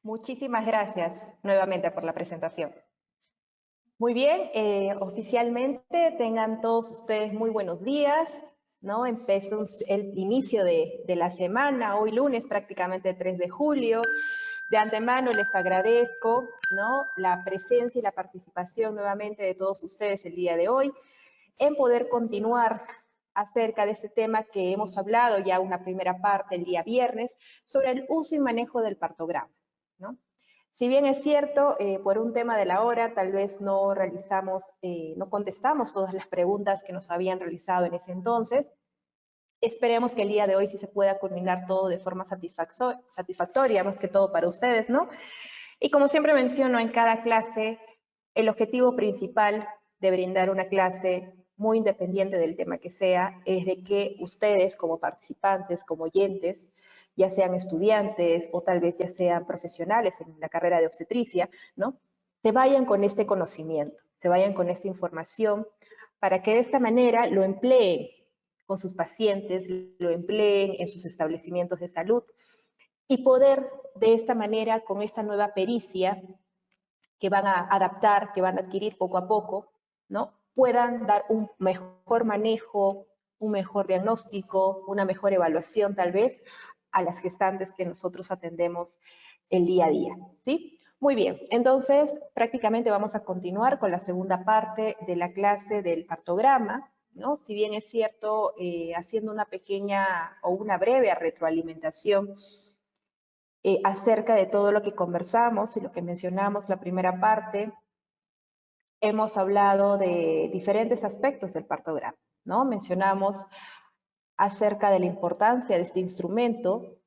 Muchísimas gracias nuevamente por la presentación. Muy bien, oficialmente tengan todos ustedes muy buenos días, ¿no? Empezó el inicio de la semana, hoy lunes prácticamente 3 de julio. De antemano les agradezco, ¿no?, la presencia y la participación nuevamente de todos ustedes el día de hoy en poder continuar acerca de este tema que hemos hablado ya una primera parte el día viernes sobre el uso y manejo del partograma, ¿no? Si bien es cierto, por un tema de la hora, tal vez no contestamos todas las preguntas que nos habían realizado en ese entonces. Esperemos que el día de hoy sí se pueda culminar todo de forma satisfactoria, más que todo para ustedes, ¿no? Y como siempre menciono en cada clase, el objetivo principal de brindar una clase muy independiente del tema que sea, es de que ustedes como participantes, como oyentes, ya sean estudiantes o tal vez ya sean profesionales en la carrera de obstetricia, ¿no?, se vayan con este conocimiento, se vayan con esta información para que de esta manera lo empleen con sus pacientes, lo empleen en sus establecimientos de salud y poder de esta manera, con esta nueva pericia que van a adaptar, que van a adquirir poco a poco, ¿no?, puedan dar un mejor manejo, un mejor diagnóstico, una mejor evaluación tal vez a las gestantes que nosotros atendemos el día a día, ¿sí? Muy bien, entonces prácticamente vamos a continuar con la segunda parte de la clase del partograma, ¿no? Si bien es cierto, haciendo una pequeña o una breve retroalimentación acerca de todo lo que conversamos y lo que mencionamos la primera parte, hemos hablado de diferentes aspectos del partograma, ¿no? Mencionamos acerca de la importancia de este instrumento,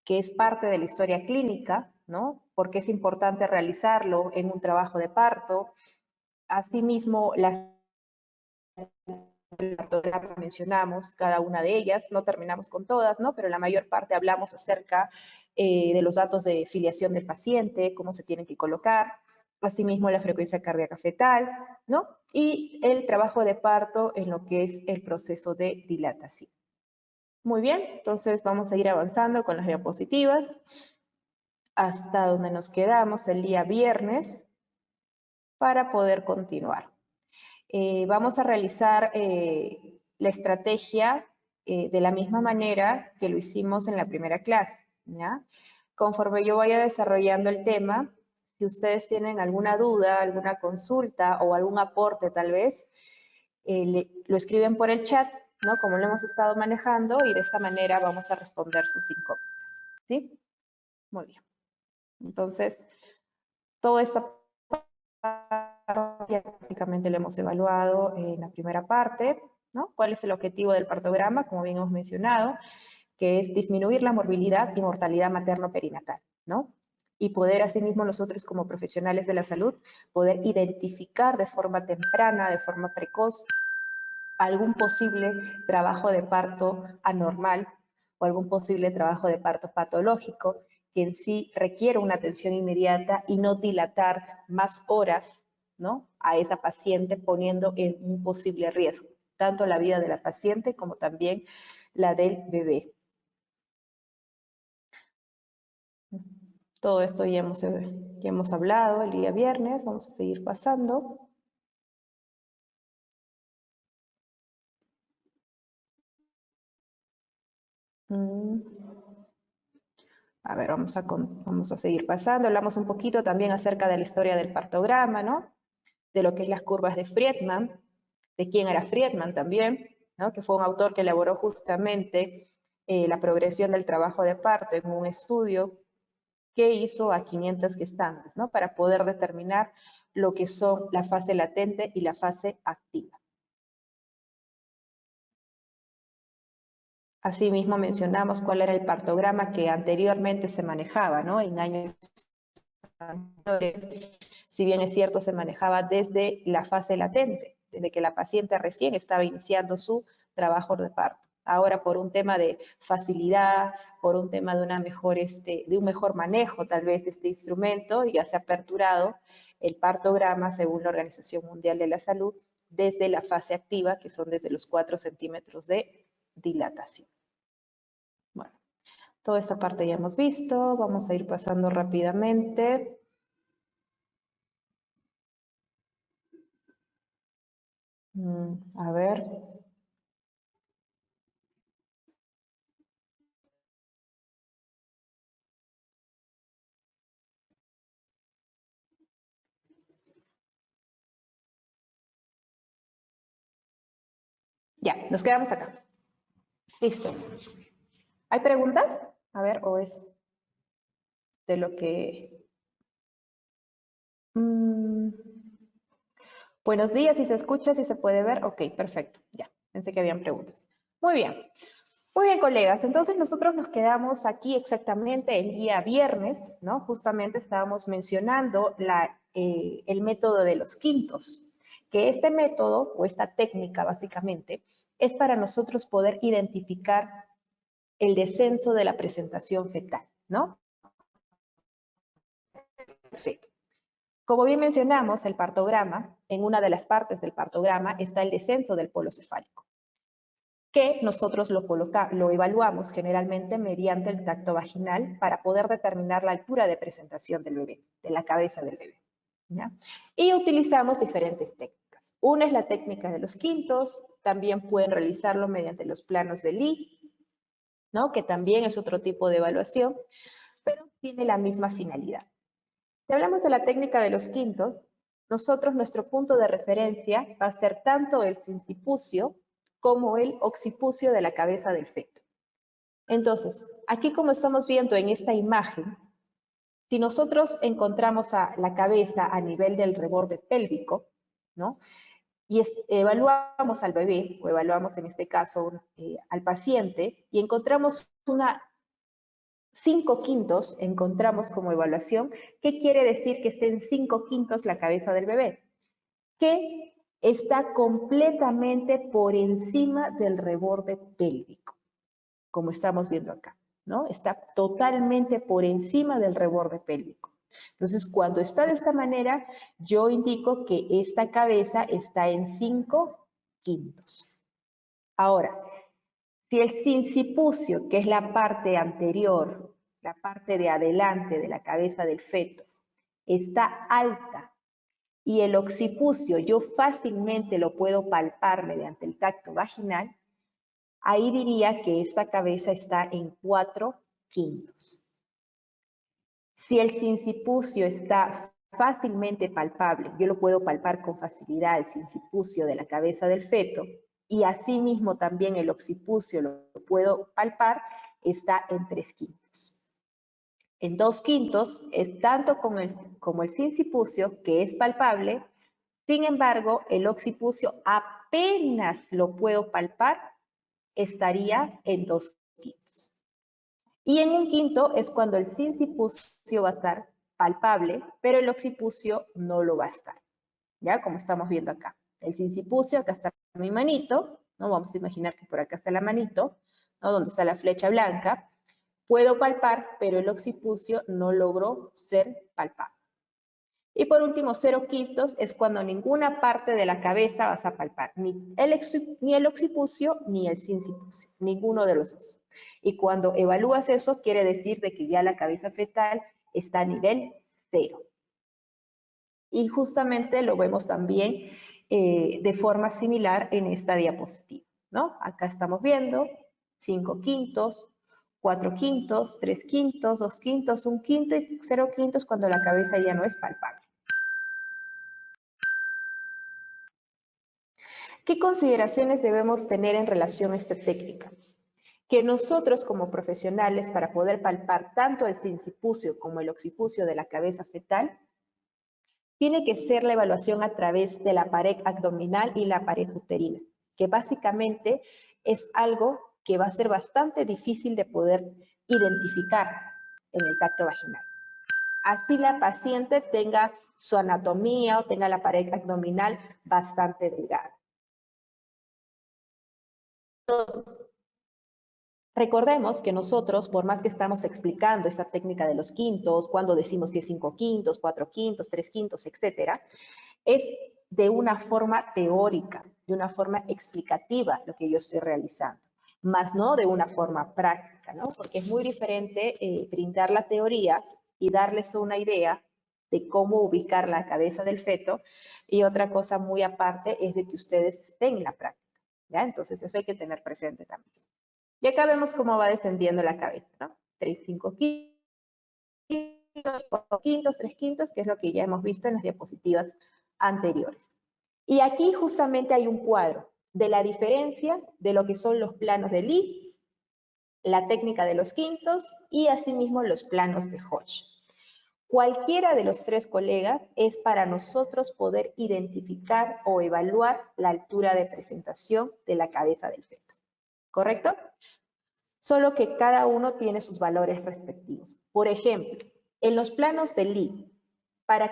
que es parte de la historia clínica, ¿no?, porque es importante realizarlo en un trabajo de parto. Asimismo, las partograma mencionamos cada una de ellas, no terminamos con todas, ¿no?, pero la mayor parte hablamos acerca de los datos de filiación del paciente, cómo se tienen que colocar, asimismo la frecuencia cardíaca fetal, ¿no?, y el trabajo de parto en lo que es el proceso de dilatación. Muy bien, entonces vamos a ir avanzando con las diapositivas hasta donde nos quedamos el día viernes para poder continuar. Vamos a realizar la estrategia de la misma manera que lo hicimos en la primera clase, ¿ya? Conforme yo vaya desarrollando el tema, si ustedes tienen alguna duda, alguna consulta o algún aporte tal vez, lo escriben por el chat, ¿no?, como lo hemos estado manejando, y de esta manera vamos a responder sus incógnitas, ¿sí? Muy bien. Entonces, todo esto ya prácticamente lo hemos evaluado en la primera parte, ¿no? ¿Cuál es el objetivo del partograma? Como bien hemos mencionado, que es disminuir la morbilidad y mortalidad materno-perinatal, ¿no? Y poder asimismo nosotros como profesionales de la salud, poder identificar de forma temprana, de forma precoz, algún posible trabajo de parto anormal o algún posible trabajo de parto patológico que en sí requiere una atención inmediata y no dilatar más horas, ¿no?, a esa paciente, poniendo en un posible riesgo tanto la vida de la paciente como también la del bebé. Todo esto ya hemos hablado el día viernes, vamos a seguir pasando. A ver, vamos a seguir pasando. Hablamos un poquito también acerca de la historia del partograma, ¿no?, de lo que es las curvas de Friedman, de quién era Friedman también, ¿no?, que fue un autor que elaboró justamente la progresión del trabajo de parto en un estudio que hizo a 500 gestantes, ¿no?, para poder determinar lo que son la fase latente y la fase activa. Asimismo mencionamos cuál era el partograma que anteriormente se manejaba, ¿no?, en años anteriores. Si bien es cierto, se manejaba desde la fase latente, desde que la paciente recién estaba iniciando su trabajo de parto. Ahora, por un tema de facilidad, por un tema de un mejor manejo tal vez de este instrumento, ya se ha aperturado el partograma según la Organización Mundial de la Salud desde la fase activa, que son desde los 4 centímetros de dilatación. Bueno, Toda esta parte ya hemos visto. Vamos a ir pasando rápidamente. A ver. Ya, nos quedamos acá. Listo. ¿Hay preguntas? A ver, o es de lo que... Buenos días, si se escucha, si se puede ver. Ok, perfecto. Ya, pensé que habían preguntas. Muy bien. Muy bien, colegas. Entonces nosotros nos quedamos aquí exactamente el día viernes, ¿no? Justamente estábamos mencionando el método de los quintos, que este método o esta técnica básicamente es para nosotros poder identificar el descenso de la presentación fetal, ¿no? Perfecto. Como bien mencionamos, el partograma, en una de las partes del partograma está el descenso del polo cefálico, que nosotros lo evaluamos generalmente mediante el tacto vaginal para poder determinar la altura de presentación del bebé, de la cabeza del bebé, ¿ya? Y utilizamos diferentes técnicas. Una es la técnica de los quintos, también pueden realizarlo mediante los planos de Lee, ¿no? Que también es otro tipo de evaluación, pero tiene la misma finalidad. Si hablamos de la técnica de los quintos, nuestro punto de referencia va a ser tanto el sincipucio como el occipucio de la cabeza del feto. Entonces, aquí como estamos viendo en esta imagen, si nosotros encontramos a la cabeza a nivel del reborde pélvico, ¿no? Y evaluamos al bebé, o evaluamos en este caso al paciente, y encontramos 5/5 encontramos como evaluación. ¿Qué quiere decir que esté en 5/5 la cabeza del bebé? Que está completamente por encima del reborde pélvico, como estamos viendo acá, ¿no? Está totalmente por encima del reborde pélvico. Entonces, cuando está de esta manera, yo indico que esta cabeza está en 5/5. Ahora, si el sincipucio, que es la parte anterior, la parte de adelante de la cabeza del feto, está alta y el occipucio yo fácilmente lo puedo palpar mediante el tacto vaginal, ahí diría que esta cabeza está en 4/5. Si el sincipucio está fácilmente palpable, yo lo puedo palpar con facilidad, el sincipucio de la cabeza del feto, y asimismo también el occipucio lo puedo palpar, está en 3/5. En 2/5 es tanto como el sincipucio, que es palpable. Sin embargo, el occipucio apenas lo puedo palpar, estaría en 2/5. Y en 1/5 es cuando el sincipucio va a estar palpable, pero el occipucio no lo va a estar. ¿Ya? Como estamos viendo acá. El sincipucio, acá está mi manito, ¿no? Vamos a imaginar que por acá está la manito, ¿no? Donde está la flecha blanca. Puedo palpar, pero el occipucio no logró ser palpable. Y por último, 0/5 es cuando ninguna parte de la cabeza vas a palpar, ni el occipucio ni el sincipucio, ninguno de los dos. Y cuando evalúas eso, quiere decir de que ya la cabeza fetal está a nivel 0. Y justamente lo vemos también de forma similar en esta diapositiva, ¿no? Acá estamos viendo 5/5, 4/5, 3/5, 2/5, 1/5 y 0/5 cuando la cabeza ya no es palpable. ¿Qué consideraciones debemos tener en relación a esta técnica? Que nosotros como profesionales, para poder palpar tanto el sincipucio como el occipucio de la cabeza fetal, tiene que ser la evaluación a través de la pared abdominal y la pared uterina, que básicamente es algo que va a ser bastante difícil de poder identificar en el tacto vaginal. Así la paciente tenga su anatomía o tenga la pared abdominal bastante delgada. Entonces, recordemos que nosotros, por más que estamos explicando esta técnica de los quintos, cuando decimos que 5/5, 4/5, 3/5, etcétera, es de una forma teórica, de una forma explicativa lo que yo estoy realizando. más no de una forma práctica, ¿no? Porque es muy diferente brindar la teoría y darles una idea de cómo ubicar la cabeza del feto, y otra cosa muy aparte es de que ustedes estén en la práctica, ¿ya? Entonces eso hay que tener presente también. Y acá vemos cómo va descendiendo la cabeza, ¿no? 3, 5 quintos, 4 quintos, 3 quintos, que es lo que ya hemos visto en las diapositivas anteriores. Y aquí justamente hay un cuadro de la diferencia de lo que son los planos de Lee, la técnica de los quintos y asimismo los planos de Hodge. Cualquiera de los tres colegas es para nosotros poder identificar o evaluar la altura de presentación de la cabeza del feto. ¿Correcto? Solo que cada uno tiene sus valores respectivos. Por ejemplo, en los planos de Lee, para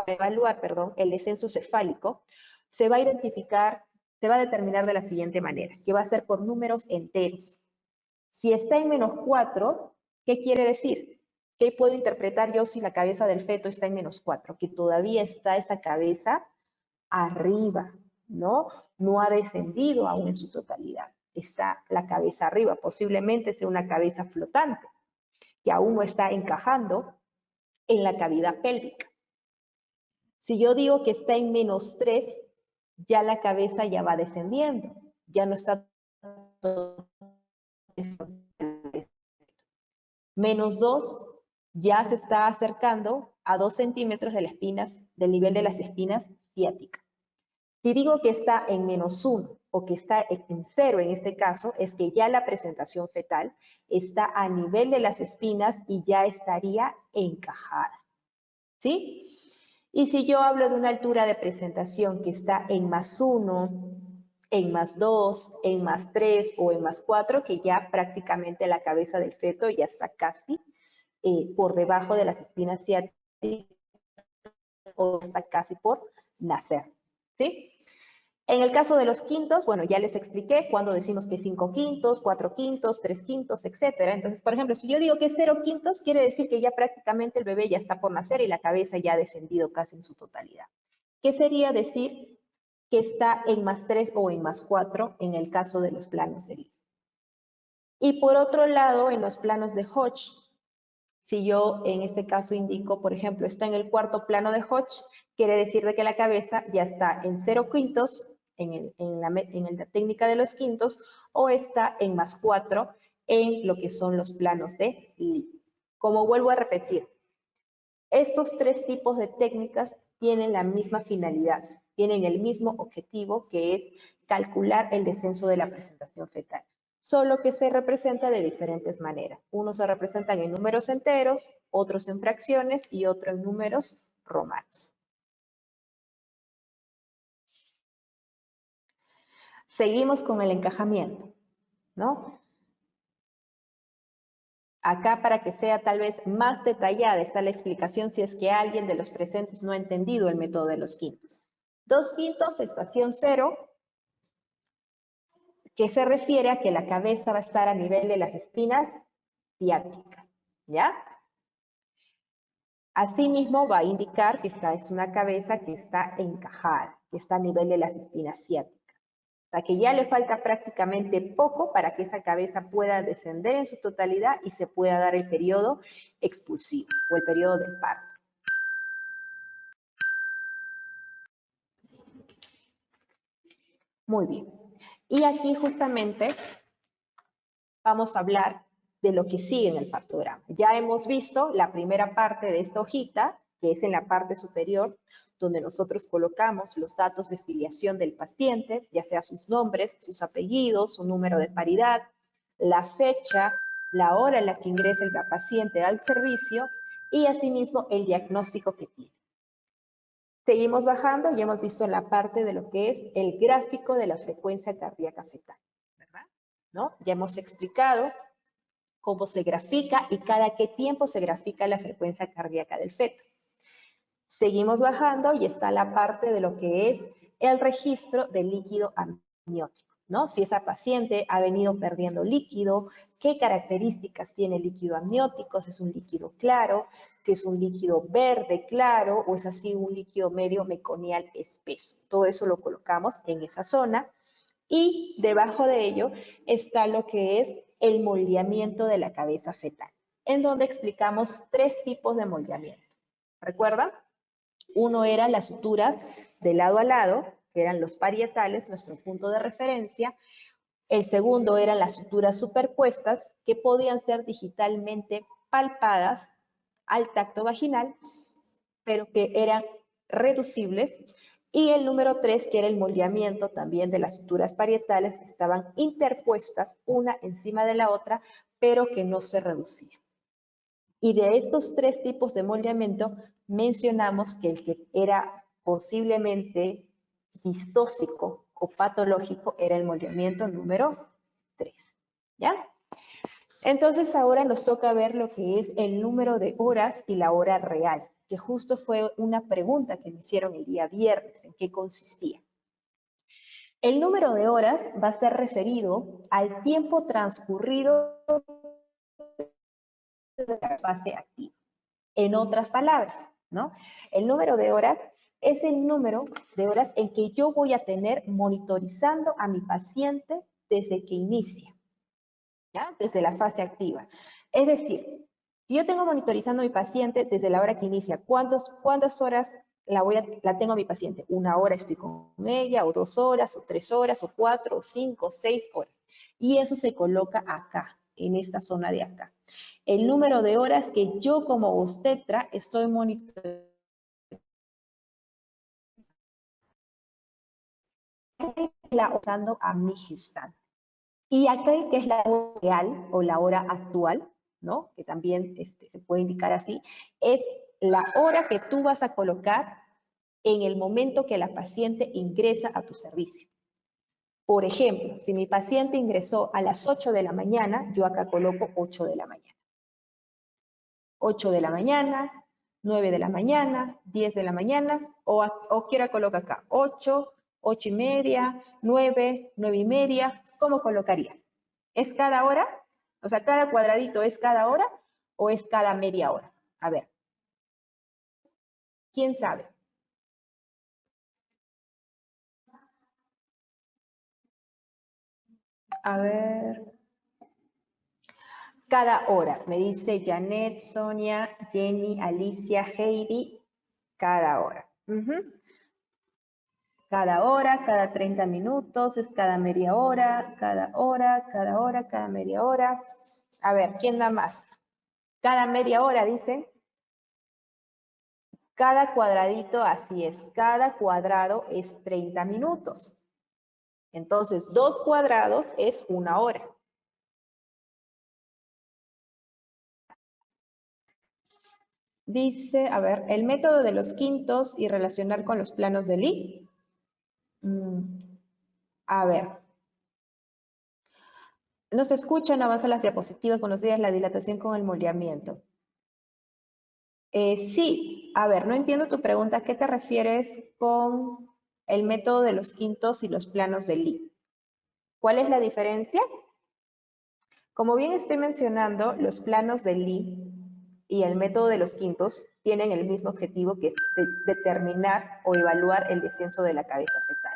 evaluar, el descenso cefálico, se va a identificar, se va a determinar de la siguiente manera, que va a ser por números enteros. Si está en -4, ¿qué quiere decir? ¿Qué puedo interpretar yo si la cabeza del feto está en -4? Que todavía está esa cabeza arriba, ¿no? No ha descendido aún en su totalidad. Está la cabeza arriba, posiblemente sea una cabeza flotante, que aún no está encajando en la cavidad pélvica. Si yo digo que está en -3, ya la cabeza ya va descendiendo, ya no está -2, ya se está acercando a 2 centímetros de del nivel de las espinas ciáticas. Si digo que está en -1 o que está en 0 en este caso, es que ya la presentación fetal está a nivel de las espinas y ya estaría encajada. ¿Sí? Y si yo hablo de una altura de presentación que está en +1, en +2, en +3 o en +4, que ya prácticamente la cabeza del feto ya está casi por debajo de las espinas ciáticas o está casi por nacer. ¿Sí? En el caso de los quintos, bueno, ya les expliqué cuando decimos que 5 quintos, 4 quintos, 3 quintos, etcétera. Entonces, por ejemplo, si yo digo que 0 quintos, quiere decir que ya prácticamente el bebé ya está por nacer y la cabeza ya ha descendido casi en su totalidad. ¿Qué sería decir que está en +3 o en +4 en el caso de los planos de Lee? Y por otro lado, en los planos de Hodge, si yo en este caso indico, por ejemplo, está en el cuarto plano de Hodge, quiere decir de que la cabeza ya está en 0 quintos, en la técnica de los quintos, o está en +4 en lo que son los planos de Lee. Como vuelvo a repetir, estos tres tipos de técnicas tienen la misma finalidad, tienen el mismo objetivo, que es calcular el descenso de la presentación fetal, solo que se representa de diferentes maneras. Unos se representan en números enteros, otros en fracciones y otros en números romanos. Seguimos con el encajamiento, ¿no? Acá, para que sea tal vez más detallada, está la explicación si es que alguien de los presentes no ha entendido el método de los quintos. 2 quintos, estación 0, que se refiere a que la cabeza va a estar a nivel de las espinas ciáticas, ¿ya? Asimismo, va a indicar que esta es una cabeza que está encajada, que está a nivel de las espinas ciáticas. O sea, que ya le falta prácticamente poco para que esa cabeza pueda descender en su totalidad y se pueda dar el periodo expulsivo o el periodo del parto. Muy bien. Y aquí justamente vamos a hablar de lo que sigue en el partograma. Ya hemos visto la primera parte de esta hojita, que es en la parte superior, donde nosotros colocamos los datos de filiación del paciente, ya sea sus nombres, sus apellidos, su número de paridad, la fecha, la hora en la que ingresa el paciente al servicio y asimismo el diagnóstico que tiene. Seguimos bajando y hemos visto la parte de lo que es el gráfico de la frecuencia cardíaca fetal, ¿verdad? ¿No? Ya hemos explicado cómo se grafica y cada qué tiempo se grafica la frecuencia cardíaca del feto. Seguimos bajando y está la parte de lo que es el registro del líquido amniótico, ¿no? Si esa paciente ha venido perdiendo líquido, qué características tiene el líquido amniótico, si es un líquido claro, si es un líquido verde claro o es así un líquido medio meconial espeso. Todo eso lo colocamos en esa zona. Y debajo de ello está lo que es el moldeamiento de la cabeza fetal, en donde explicamos 3 tipos de moldeamiento. ¿Recuerdan? Uno era las suturas de lado a lado, que eran los parietales, nuestro punto de referencia. El segundo eran las suturas superpuestas, que podían ser digitalmente palpadas al tacto vaginal, pero que eran reducibles. Y el número 3, que era el moldeamiento también de las suturas parietales, que estaban interpuestas una encima de la otra, pero que no se reducían. Y de estos 3 tipos de moldeamiento, mencionamos que el que era posiblemente distóxico o patológico era el moldeamiento número 3. ¿Ya? Entonces ahora nos toca ver lo que es el número de horas y la hora real, que justo fue una pregunta que me hicieron el día viernes, ¿en qué consistía? El número de horas va a ser referido al tiempo transcurrido de la fase activa. En otras palabras, ¿no? El número de horas es el número de horas en que yo voy a tener monitorizando a mi paciente desde que inicia, ¿ya? Desde la fase activa. Es decir, si yo tengo monitorizando a mi paciente desde la hora que inicia, ¿cuántas horas la tengo a mi paciente? 1 hora estoy con ella, o 2 horas, o 3 horas, o 4, o 5, o 6 horas. Y eso se coloca acá, en esta zona de acá. El número de horas que yo como obstetra estoy monitorizando a mi gestante. Y acá, que es la hora real o la hora actual, ¿no? Que también se puede indicar así, es la hora que tú vas a colocar en el momento que la paciente ingresa a tu servicio. Por ejemplo, si mi paciente ingresó a las 8 de la mañana, yo acá coloco 8 de la mañana. 8 de la mañana, 9 de la mañana, 10 de la mañana, o quiera colocar acá, 8, 8 y media, 9, 9 y media, ¿cómo colocaría? ¿Es cada hora? O sea, ¿cada cuadradito es cada hora o es cada media hora? A ver, ¿quién sabe? A ver, cada hora, me dice Janet, Sonia, Jenny, Alicia, Heidi, cada hora. Cada hora, cada 30 minutos, es cada media hora, cada media hora. A ver, ¿quién da más? Cada media hora, dice. Cada cuadradito, así es, cada cuadrado es 30 minutos. Entonces, 2 cuadrados es 1 hora. Dice, a ver, el método de los quintos y relacionar con los planos de Lie. A ver. No se escuchan, avanzan las diapositivas, buenos días, la dilatación con el moldeamiento. Sí, a ver, no entiendo tu pregunta. ¿A qué te refieres con el método de los quintos y los planos de Lie? ¿Cuál es la diferencia? Como bien estoy mencionando, los planos de Lie y el método de los quintos tienen el mismo objetivo, que es determinar o evaluar el descenso de la cabeza fetal.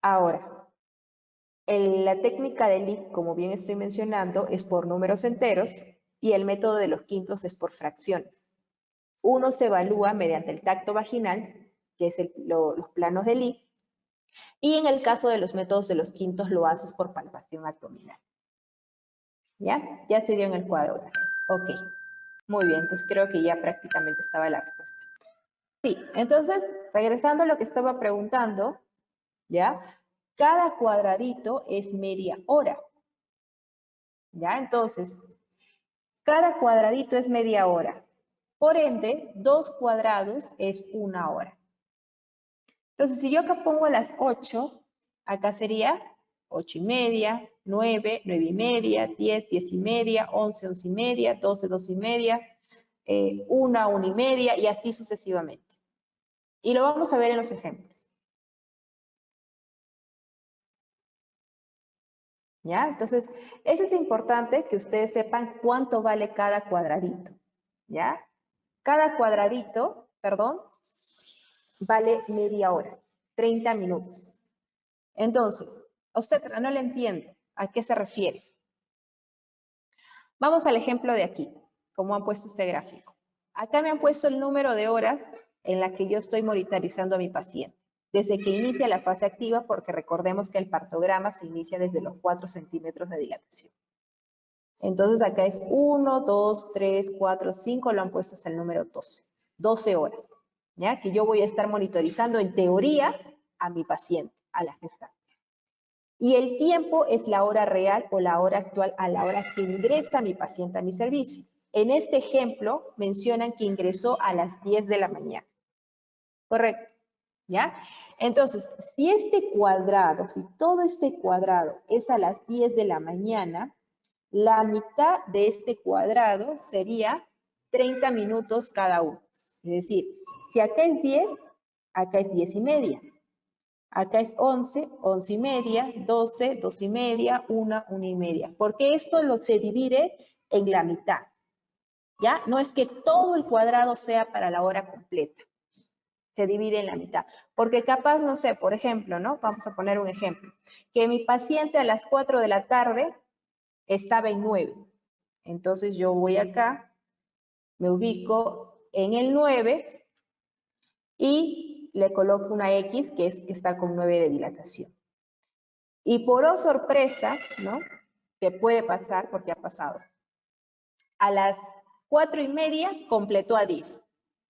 Ahora, la técnica de Lie, como bien estoy mencionando, es por números enteros y el método de los quintos es por fracciones. Uno se evalúa mediante el tacto vaginal, que es los planos de Lie, y en el caso de los métodos de los quintos lo haces por palpación abdominal. ¿Ya? Ya se dio en el cuadro. Ok. Muy bien, entonces creo que ya prácticamente estaba la respuesta. Sí, entonces, regresando a lo que estaba preguntando, ¿ya? Cada cuadradito es media hora. ¿Ya? Entonces, cada cuadradito es media hora. Por ende, 2 cuadrados es 1 hora. Entonces, si yo acá pongo las 8, acá sería 8 y media, 9, 9 y media, 10, 10 y media, 11, 11 y media, 12, 12 y media, 1, 1 y media, y así sucesivamente. Y lo vamos a ver en los ejemplos. ¿Ya? Entonces, eso es importante que ustedes sepan cuánto vale cada cuadradito. ¿Ya? Cada cuadradito, perdón, vale media hora, 30 minutos. Entonces, a usted no le entiendo. ¿A qué se refiere? Vamos al ejemplo de aquí, como han puesto este gráfico. Acá me han puesto el número de horas en la que yo estoy monitorizando a mi paciente, desde que inicia la fase activa, porque recordemos que el partograma se inicia desde los 4 centímetros de dilatación. Entonces acá es 1, 2, 3, 4, 5, lo han puesto hasta el número 12. 12 horas, ¿ya? Que yo voy a estar monitorizando en teoría a mi paciente, a la gestante. Y el tiempo es la hora real o la hora actual a la hora que ingresa mi paciente a mi servicio. En este ejemplo mencionan que ingresó a las 10 de la mañana. Correcto, ¿ya? Entonces, si este cuadrado, si todo este cuadrado es a las 10 de la mañana, la mitad de este cuadrado sería 30 minutos cada uno. Es decir, si acá es 10, acá es 10 y media. Acá es 11, 11 y media, 12, 12 y media, 1, 1 y media. Porque esto se divide en la mitad. ¿Ya? No es que todo el cuadrado sea para la hora completa. Se divide en la mitad. Porque capaz, no sé, por ejemplo, ¿no? Vamos a poner un ejemplo. Que mi paciente a las 4 de la tarde estaba en 9. Entonces yo voy acá, me ubico en el 9 y le coloco una X que está con 9 de dilatación. Y por sorpresa, ¿no? Que puede pasar, porque ha pasado. A las 4 y media completó a 10.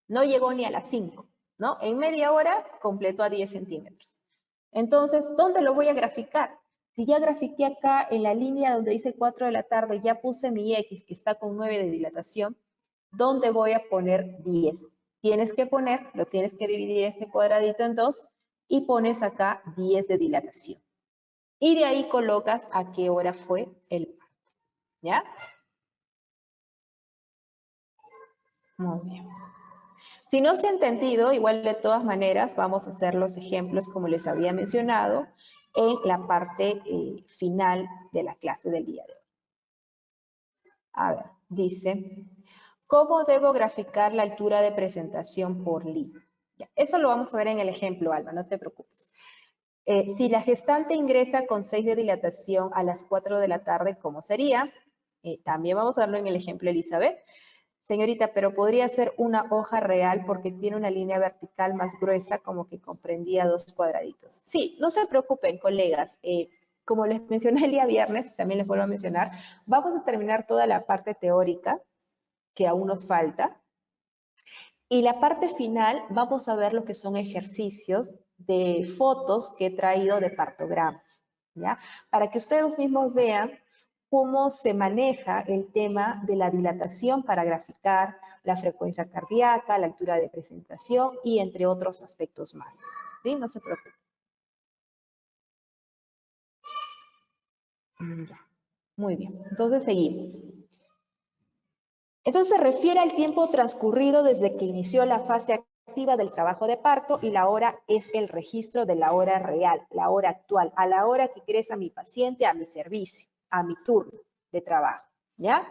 No llegó ni a las 5, ¿no? En media hora completó a 10 centímetros. Entonces, ¿dónde lo voy a graficar? Si ya grafiqué acá en la línea donde dice 4 de la tarde, ya puse mi X que está con 9 de dilatación, ¿dónde voy a poner 10? Lo tienes que dividir este cuadradito en 2 y pones acá 10 de dilatación. Y de ahí colocas a qué hora fue el parto, ¿ya? Muy bien. Si no se ha entendido, igual de todas maneras vamos a hacer los ejemplos como les había mencionado en la parte final de la clase del día de hoy. A ver, dice, ¿cómo debo graficar la altura de presentación por Lee? Ya, eso lo vamos a ver en el ejemplo, Alba, no te preocupes. Si la gestante ingresa con 6 de dilatación a las 4 de la tarde, ¿cómo sería? También vamos a verlo en el ejemplo, Elizabeth. Señorita, pero podría ser una hoja real porque tiene una línea vertical más gruesa, como que comprendía 2 cuadraditos. Sí, no se preocupen, colegas. Como les mencioné el día viernes, también les vuelvo a mencionar, vamos a terminar toda la parte teórica, que aún nos falta. Y la parte final, vamos a ver lo que son ejercicios de fotos que he traído de partogramas, ¿ya? Para que ustedes mismos vean cómo se maneja el tema de la dilatación para graficar la frecuencia cardíaca, la altura de presentación y entre otros aspectos más. ¿Sí? No se preocupen. Ya. Muy bien. Entonces seguimos. Entonces se refiere al tiempo transcurrido desde que inició la fase activa del trabajo de parto y la hora es el registro de la hora real, la hora actual, a la hora que ingresa mi paciente a mi servicio, a mi turno de trabajo, ¿ya?